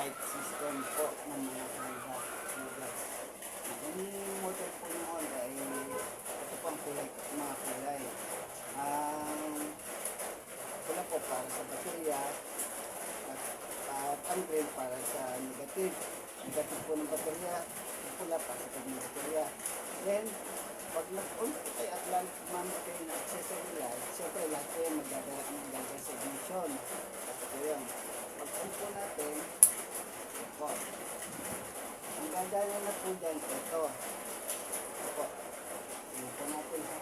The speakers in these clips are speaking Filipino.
light system po ng mga Honda. Yung motor po ng Honda ay ito po ang kulay, mga kulay. Pula po para sa baterya at ang green para sa negative. Negative po ng baterya, yung pula para sa baterya. Then, pag nag-on po kayo at maintain na accessory light, siyempre lahat po yung magdadala sa ignition. Ito po yun. Pag-on po natin, po, ang gagana na po dyan, ito. Ito po. Ito po natin ha.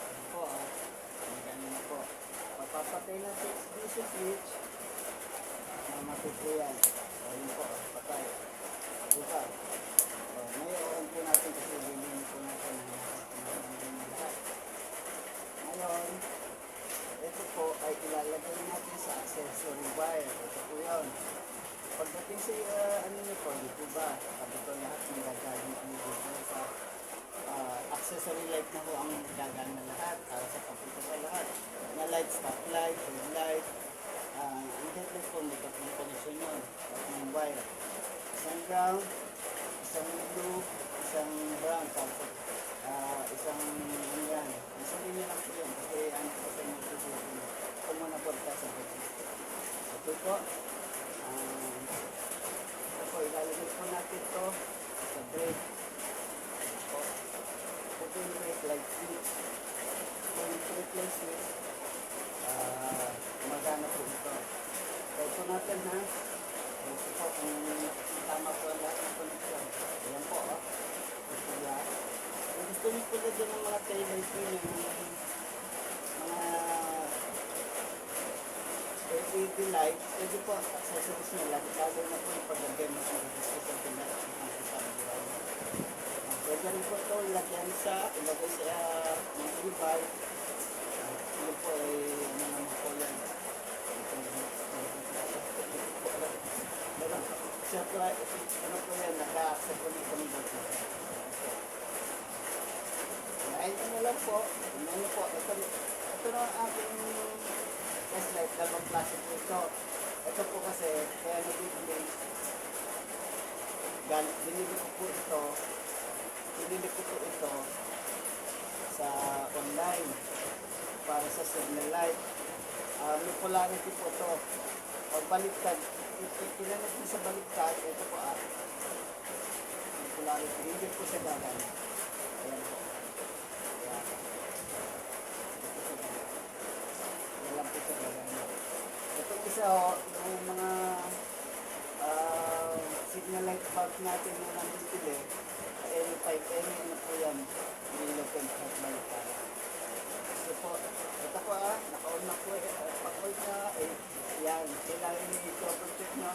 Ito po ha. Ang gagana na po. Papapatay natin sa switch. Mamatay po yan. So, yun po. Patay. Buka. So, ngayon po natin kasi bilhin po natin ang lahat. Ngayon, ito po ay ilalagay natin sa accessory wire. Ito po yun. Pagdating sa ano nyo po, di po ba? Sabi ko lahat ng gagawin dito sa accessory light na po ang gagana lahat. Para sa papunta sa lahat. Na light, stop light, red light. Ang headlight po, may tatlong connection yun. Tatlong wire. Isang ground, isang blue, isang brown. Tapos isang ano yan. Isang linya lang po yan. Kasi ano po sa inyo po kung muna po sa battery. Ito po. Ito po, ilalagay po natin ito sa brake. Ito po. Ito yung brake light switch. Ito yung brake light switch. Magana po ito. So, ito natin ha. Ito po, kung tama po ang lahat ng connection. Ayan po, oh. Ito yan. Kung gusto niyo po na dyan ng mga taillight po yung mga LED light, pwede po accessories nyo. Lalo na po yung pag-again mo sa discussion ko na pwede rin po ito ilagay sa mga e-bike. Ito po ay ano naman po yan. Siyempre, ano po yan, naka-accept po nito ng bote. Kaya ito lang po, ano po, ito na ang aking test light, dalawang klase po ito. Ito po kasi, kaya nabibili, binili ko po ito sa online para sa signal light. May polarity po ito. Pag baliktad, kailangan po sa baliktad, ito po may polarity. Hindi po sa gagana. Ayan po. Ayan. Ayan lang po sa gagana. Itong isa yung mga signal light bulb natin na nandito N5, ano po yan, nilopen at baliktad. Ito po naka-on na po pag-on na yan, kailangan nyo i-double-check na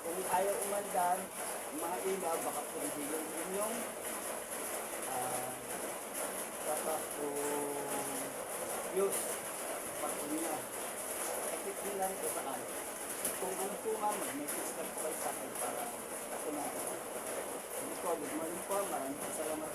kung ayaw umandan, mga ilaw, baka po hindi yung inyong kapag po use pag-on na ekip nyo lang ito saan kung ano po mag-message lang po kayo sa akin para ako natin. Good morning po, maraming salamat.